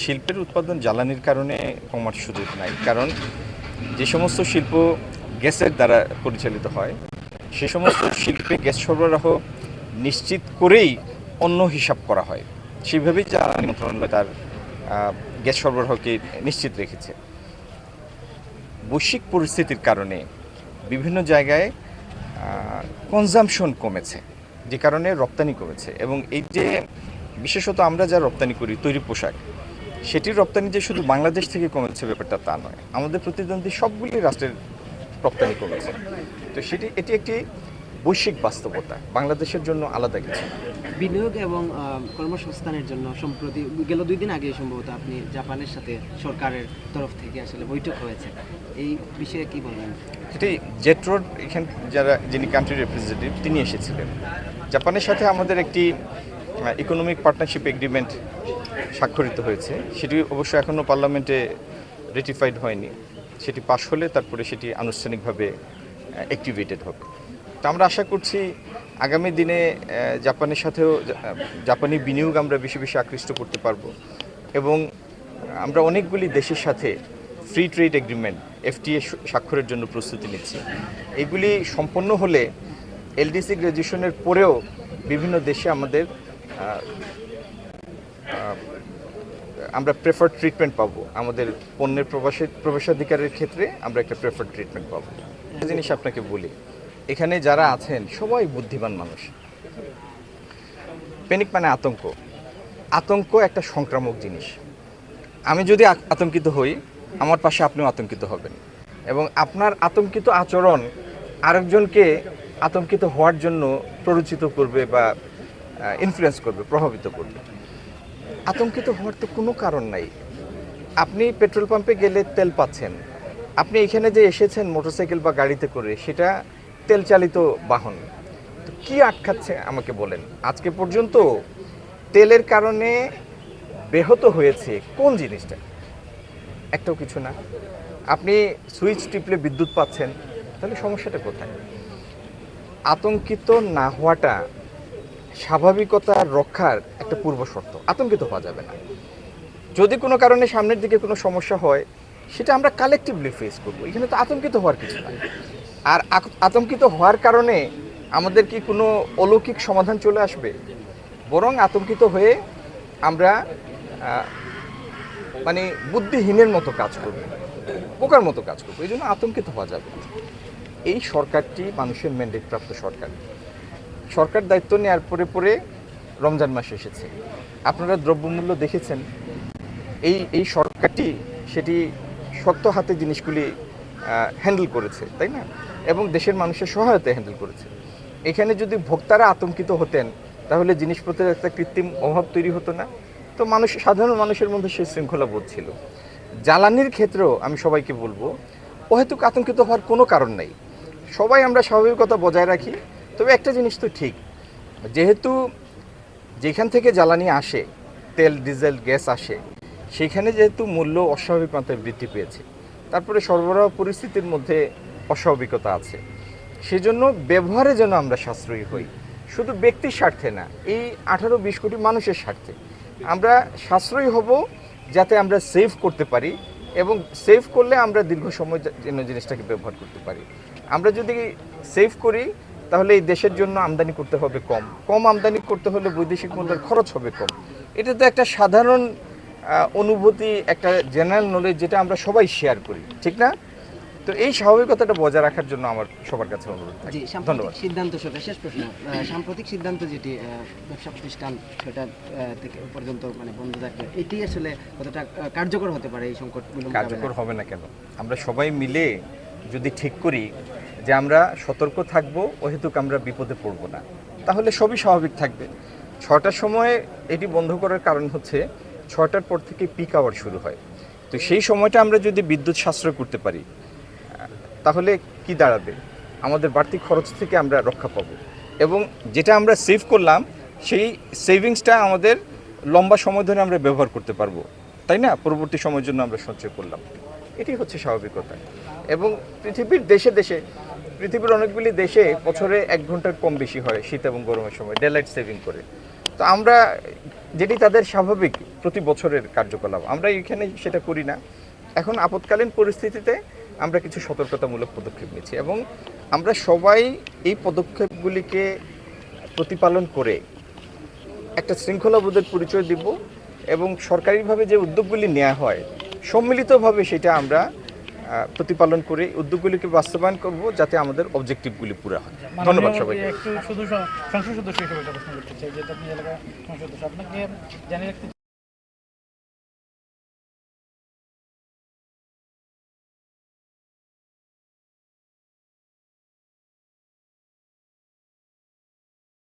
শিল্পের উৎপাদন জ্বালানির কারণে কমার সুযোগ নাই, কারণ যে সমস্ত শিল্প গ্যাসের দ্বারা পরিচালিত হয় সে সমস্ত শিল্পে গ্যাস সরবরাহ নিশ্চিত করেই অন্য হিসাব করা হয়। সেইভাবেই জ্বালানি মন্ত্রণালয় তার গ্যাস সরবরাহকে নিশ্চিত রেখেছে। বৈশ্বিক পরিস্থিতির কারণে বিভিন্ন জায়গায় কনজামশন কমেছে, যে কারণে রপ্তানি কমেছে। এবং এই যে বিশেষত আমরা যা রপ্তানি করি তৈরি পোশাক, সেটির রপ্তানি যে শুধু বাংলাদেশ থেকে কমেছে ব্যাপারটা তা নয়, আমাদের প্রতিদ্বন্দ্বী সবগুলি রাষ্ট্রের রপ্তানি কমেছে। তো এটি একটি বৈশ্বিক বাস্তবতা, বাংলাদেশের জন্য আলাদা কিছু না। বিনিয়োগ এবং কর্মসংস্থানের জন্য সম্প্রতি গেল 2 দিন আগে সম্ভবত আপনি জাপানের সাথে সরকারের তরফ থেকে আসলে বৈঠক হয়েছে, এই বিষয়ে কি বলবেন? এটি জেট্রোর যিনি কান্ট্রি রিপ্রেজেন্টেটিভ তিনি এসেছিলেন। জাপানের সাথে আমাদের একটি ইকোনমিক পার্টনারশিপ এগ্রিমেন্ট স্বাক্ষরিত হয়েছে, সেটি অবশ্য এখনও পার্লামেন্টে রেটিফাইড হয়নি। সেটি পাশ হলে তারপরে সেটি আনুষ্ঠানিকভাবে অ্যাক্টিভেটেড হবে। তো আমরা আশা করছি আগামী দিনে জাপানের সাথেও জাপানি বিনিয়োগ আমরা বেশি বেশি আকৃষ্ট করতে পারবো। এবং আমরা অনেকগুলি দেশের সাথে ফ্রি ট্রেড এগ্রিমেন্ট এফটিএ স্বাক্ষরের জন্য প্রস্তুতি নিচ্ছি। এগুলি সম্পন্ন হলে এলডিসি গ্র্যাজুয়েশনের পরেও বিভিন্ন দেশে আমরা প্রেফার্ড ট্রিটমেন্ট পাবো। আমাদের পণ্যের প্রবেশাধিকারের ক্ষেত্রে আমরা একটা প্রেফার্ড ট্রিটমেন্ট পাবো। একটা জিনিস আপনাকে বলি, এখানে যারা আছেন সবাই বুদ্ধিমান মানুষ। প্যানিক মানে আতঙ্ক একটা সংক্রামক জিনিস। আমি যদি আতঙ্কিত হই, আমার পাশে আপনিও আতঙ্কিত হবেন, এবং আপনার আতঙ্কিত আচরণ আরেকজনকে আতঙ্কিত হওয়ার জন্য প্ররোচিত করবে বা ইনফ্লুয়েন্স করবে, প্রভাবিত করবে। আতঙ্কিত হওয়ার তো কোনো কারণ নাই। আপনি পেট্রোল পাম্পে গেলে তেল পাচ্ছেন, আপনি এখানে যে এসেছেন মোটরসাইকেল বা গাড়িতে করে, সেটা তেল চালিত বাহন। তো কী আটকাচ্ছে আমাকে বলেন? আজকে পর্যন্ত তেলের কারণে ব্যাহত হয়েছে কোন জিনিসটা? একটাও কিছু না। আপনি সুইচ টিপলে বিদ্যুৎ পাচ্ছেন, তাহলে সমস্যাটা কোথায়? আতঙ্কিত না হওয়াটা স্বাভাবিকতা রক্ষার একটা পূর্ব শর্ত। আতঙ্কিত হওয়া যাবে না। যদি কোনো কারণে সামনের দিকে কোনো সমস্যা হয়, সেটা আমরা কালেকটিভলি ফেস করবো। এখানে তো আতঙ্কিত হওয়ার কিছু না। আর আতঙ্কিত হওয়ার কারণে আমাদের কি কোনো অলৌকিক সমাধান চলে আসবে? বরং আতঙ্কিত হয়ে আমরা মানে বুদ্ধিহীনের মতো কাজ করব, বোকার মতো কাজ করবো। এই জন্য আতঙ্কিত হওয়া যাবে না। এই সরকারটি মানুষের ম্যান্ডেট প্রাপ্ত সরকার দায়িত্ব নেওয়ার পরে রমজান মাস এসেছে। আপনারা দ্রব্যমূল্য দেখেছেন। এই সরকারটি সেটি শক্ত হাতে জিনিসগুলি হ্যান্ডেল করেছে, তাই না? এবং দেশের মানুষের সহায়তায় হ্যান্ডেল করেছে। এখানে যদি ভোক্তারা আতঙ্কিত হতেন, তাহলে জিনিসপত্রের একটা কৃত্রিম অভাব তৈরি হতো না। তো সাধারণ মানুষের মধ্যে সেই শৃঙ্খলা বোধ ছিল। জ্বালানির ক্ষেত্রেও আমি সবাইকে বলবো, অহেতুক আতঙ্কিত হওয়ার কোনো কারণ নেই। সবাই আমরা স্বাভাবিকতা বজায় রাখি। তবে একটা জিনিস তো ঠিক, যেহেতু যেখান থেকে জ্বালানি আসে, তেল, ডিজেল, গ্যাস আসে, সেখানে যেহেতু মূল্য অস্বাভাবিক মাত্রায় বৃদ্ধি পেয়েছে, তারপরে সরবরাহ পরিস্থিতির মধ্যে অস্বাভাবিকতা আছে, সেজন্য ব্যবহারে যেন আমরা সাশ্রয়ী হই। শুধু ব্যক্তির স্বার্থে না, এই 18-20 কোটি মানুষের স্বার্থে আমরা সাশ্রয়ী হব, যাতে আমরা সেভ করতে পারি। এবং সেভ করলে আমরা দীর্ঘ সময় যেন জিনিসটাকে ব্যবহার করতে পারি। আমরা যদি সেভ করি, তাহলে এই দেশের জন্য আমদানি করতে হবে কম আমদানি করতে হলে বৈদেশিক মুদ্রার খরচ হবে কম। এটা তো একটা সাধারণ অনুভূতি, একটা জেনারেল নলেজ, যেটা আমরা সবাই শেয়ার করি, ঠিক না? তো এই স্বাভাবিকতাটা বজায় রাখার জন্য আমার সবার কাছে অনুরোধ থাকবে। ধন্যবাদ। সিদ্ধান্ত শেষ প্রশ্ন, সাম্প্রতিক সিদ্ধান্ত যেটি ব্যবসা প্রতিষ্ঠান সেটা থেকে পর্যন্ত মানে বন্ধ থাকবে, এটি আসলে কতটা কার্যকর হতে পারে এই সংকটগুলো? কার্যকর হবে না কেন? আমরা সবাই মিলে যদি ঠিক করি যে আমরা সতর্ক থাকবো, অহেতুক আমরা বিপদে পড়বো না, তাহলে সবই স্বাভাবিক থাকবে। 6টার সময় এটি বন্ধ করার কারণ হচ্ছে 6টার পর থেকে পিক আওয়ার শুরু হয়। তো সেই সময়টা আমরা যদি বিদ্যুৎ সাশ্রয় করতে পারি, তাহলে কি দাঁড়াবে? আমাদের বাড়তি খরচ থেকে আমরা রক্ষা পাবো, এবং যেটা আমরা সেভ করলাম সেই সেভিংসটা আমাদের লম্বা সময় ধরে আমরা ব্যবহার করতে পারবো, তাই না? পরবর্তী সময়ের জন্য আমরা সঞ্চয় করলাম। এটি হচ্ছে স্বাভাবিকতা। এবং পৃথিবীর অনেকগুলি দেশে বছরে 1 ঘন্টার কম বেশি হয় শীত এবং গরমের সময় ডে লাইট সেভিং করে। তো আমরা যেটি তাদের স্বাভাবিক প্রতি বছরের কার্যকলাপ। আমরা এখানে সেটা করি না। এখন আপৎকালীন পরিস্থিতিতে আমরা কিছু সতর্কতামূলক পদক্ষেপ নিচ্ছি এবং আমরা সবাই এই পদক্ষেপগুলিকে প্রতিপালন করে একটা শৃঙ্খলাবোধের পরিচয় দিব এবং সরকারিভাবে যে উদ্যোগগুলি নেওয়া হয় সম্মিলিতভাবে সেটা আমরা প্রতিপালন করে উদ্যোগগুলিকে বাস্তবায়ন করব যাতে আমাদের অবজেক্টিভগুলি পুরো হয়। ধন্যবাদ সবাইকে। একটু শুধু সংসদ সদস্য হিসেবে একটা প্রশ্ন করতে চাই, যেহেতু আপনি এলাকার সংসদ সদস্য, আপনাকে জানিয়ে রাখতে